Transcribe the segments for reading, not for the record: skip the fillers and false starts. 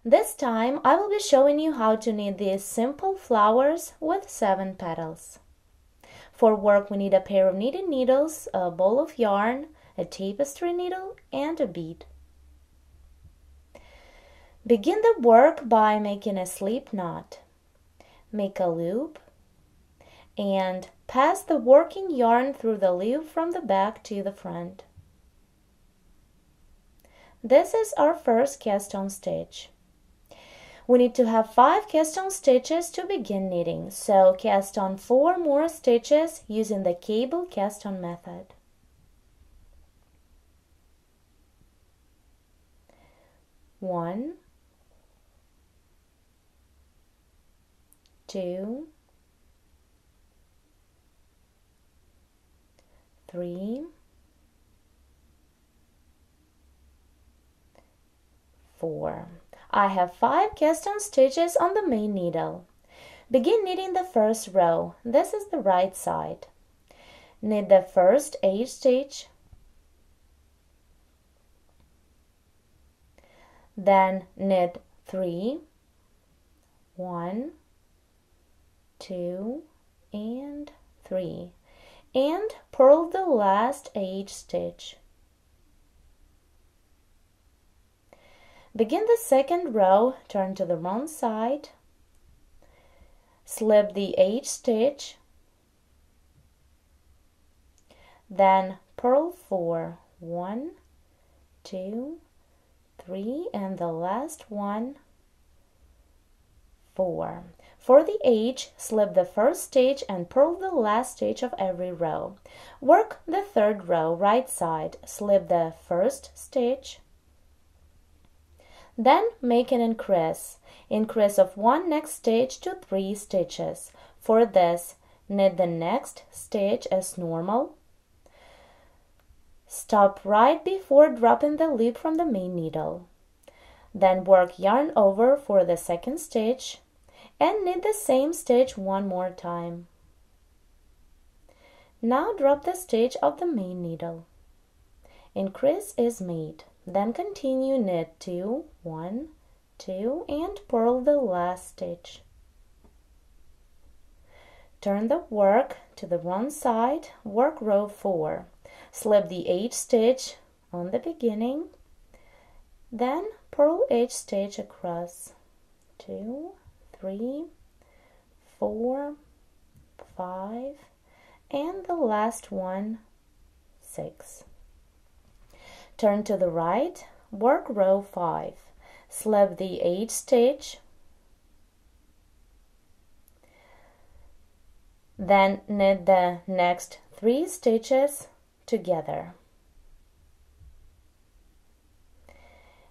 This time I will be showing you how to knit these simple flowers with 7 petals. For work we need a pair of knitting needles, a ball of yarn, a tapestry needle, and a bead. Begin the work by making a slip knot. Make a loop and pass the working yarn through the loop from the back to the front. This is our first cast on stitch. We need to have 5 cast on stitches to begin knitting, so cast on 4 more stitches using the cable cast on method. One, 2, 3, 4. I have 5 cast on stitches on the main needle. Begin knitting the first row. This is the right side. Knit the first edge stitch, then knit 3, 1, 2, and 3, and purl the last edge stitch. Begin the second row, turn to the wrong side, slip the edge stitch, then purl 4, 1, 2, 3, and the last one, 4. For the edge, slip the first stitch and purl the last stitch of every row. Work the third row, right side, slip the first stitch, then make an increase of 1 next stitch to 3 stitches. For this, knit the next stitch as normal. Stop right before dropping the loop from the main needle. Then work yarn over for the second stitch and knit the same stitch 1 more time. Now drop the stitch of the main needle. Increase is made. Then continue knit 2, 1, 2, and purl the last stitch. Turn the work to the wrong side, work row 4. Slip the edge stitch on the beginning, then purl edge stitch across. 2, 3, 4, 5, and the last one, 6. Turn to the right, work row 5. Slip the edge stitch, then knit the next 3 stitches together.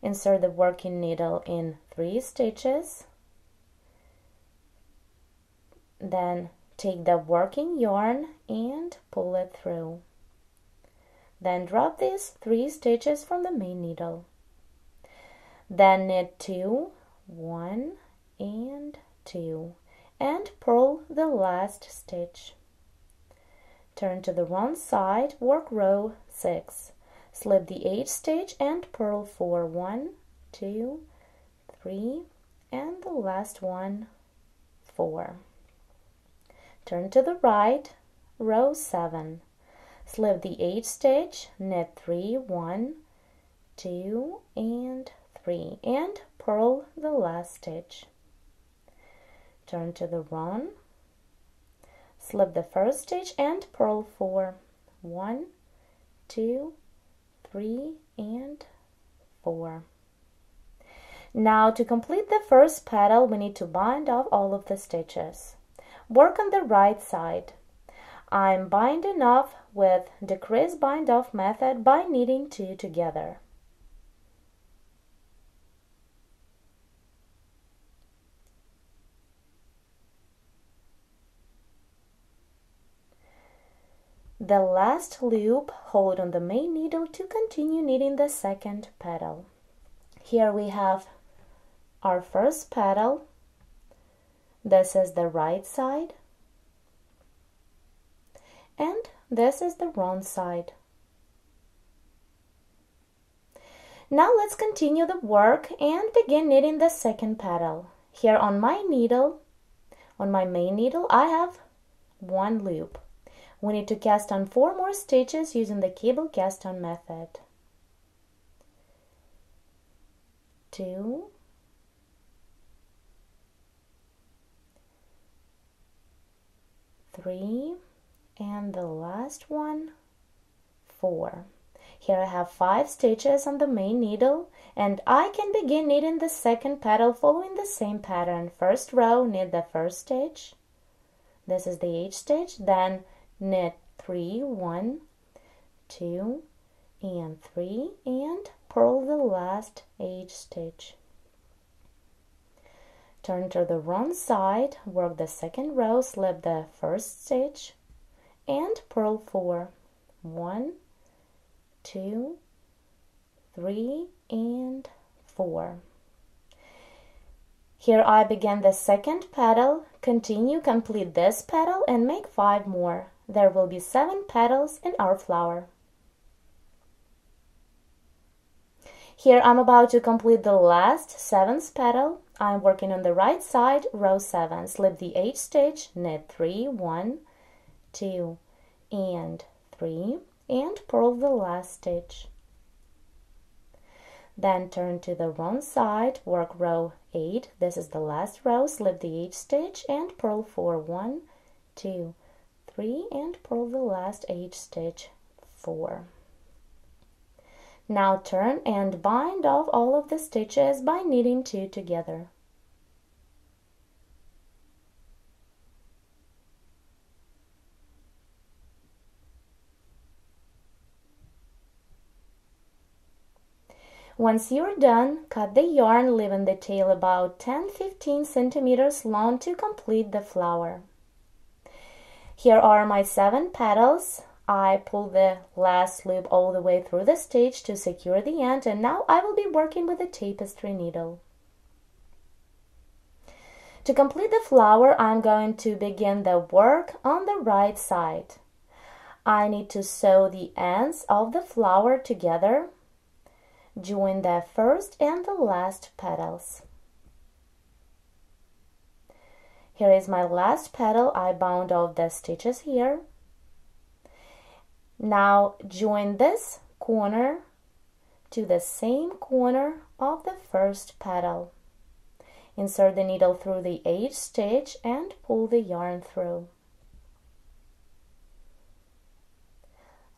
Insert the working needle in 3 stitches, then take the working yarn and pull it through. Then drop these 3 stitches from the main needle. Then knit 2, 1, and 2, and purl the last stitch. Turn to the wrong side, work row 6. Slip the edge stitch and purl 4, 1, 2, 3, and the last one, 4. Turn to the right, row 7. Slip the edge stitch, knit 3, 1, 2, and 3, and purl the last stitch. Turn to the wrong, slip the first stitch and purl 4, 1, 2, 3, and 4. Now to complete the first petal, we need to bind off all of the stitches. Work on the right side. I'm binding off with decrease bind off method by knitting 2 together. The last loop, hold on the main needle to continue knitting the second petal. Here we have our first petal. This is the right side, and this is the wrong side. Now let's continue the work and begin knitting the second petal. Here on my needle, on my main needle, I have one loop. We need to cast on 4 more stitches using the cable cast on method. 2, 3, and the last one, 4. Here I have 5 stitches on the main needle, and I can begin knitting the second petal following the same pattern. First row, knit the first stitch. This is the H stitch, then knit 3, 1, 2, and 3, and purl the last H stitch. Turn to the wrong side, work the second row, slip the first stitch, and purl 4. 1, 2, 3, and 4. Here I begin the second petal, continue, complete this petal, and make 5 more. There will be 7 petals in our flower. Here I'm about to complete the last 7th petal. I'm working on the right side, row 7. Slip the H stitch, knit 3, 1, 2, and 3, and purl the last stitch. Then turn to the wrong side, work row 8. This is the last row, slip the H stitch and purl 4. 1, 2, 3, and purl the last H stitch 4. Now turn and bind off all of the stitches by knitting 2 together. Once you're done, cut the yarn, leaving the tail about 10-15 centimeters long to complete the flower. Here are my 7 petals. I pull the last loop all the way through the stitch to secure the end, and now I will be working with a tapestry needle. To complete the flower, I'm going to begin the work on the right side. I need to sew the ends of the flower together. Join the first and the last petals. Here is my last petal. I bound off the stitches here. Now join this corner to the same corner of the first petal. Insert the needle through the H stitch and pull the yarn through.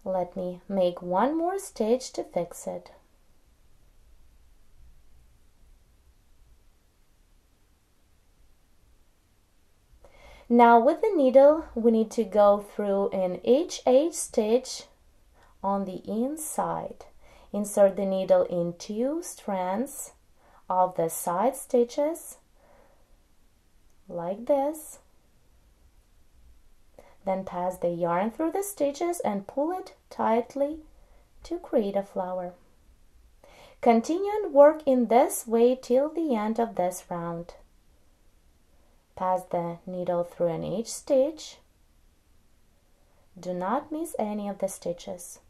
Let me make one more stitch to fix it. Now with the needle, we need to go through an H stitch on the inside. Insert the needle in 2 strands of the side stitches, like this. Then pass the yarn through the stitches and pull it tightly to create a flower. Continue and work in this way till the end of this round. Pass the needle through an H stitch. Do not miss any of the stitches.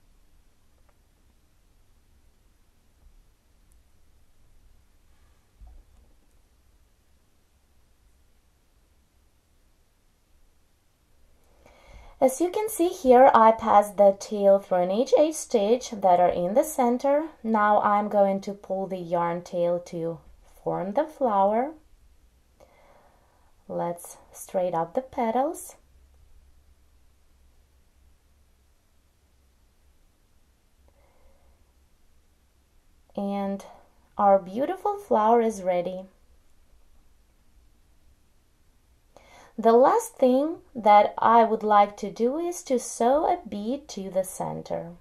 As you can see here, I passed the tail through an H stitch that are in the center. Now I'm going to pull the yarn tail to form the flower. Let's straight up the petals. And our beautiful flower is ready. The last thing that I would like to do is to sew a bead to the center.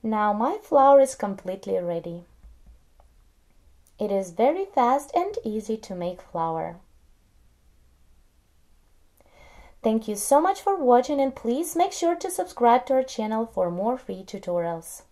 Now my flower is completely ready. It is very fast and easy to make flower. Thank you so much for watching, and please make sure to subscribe to our channel for more free tutorials.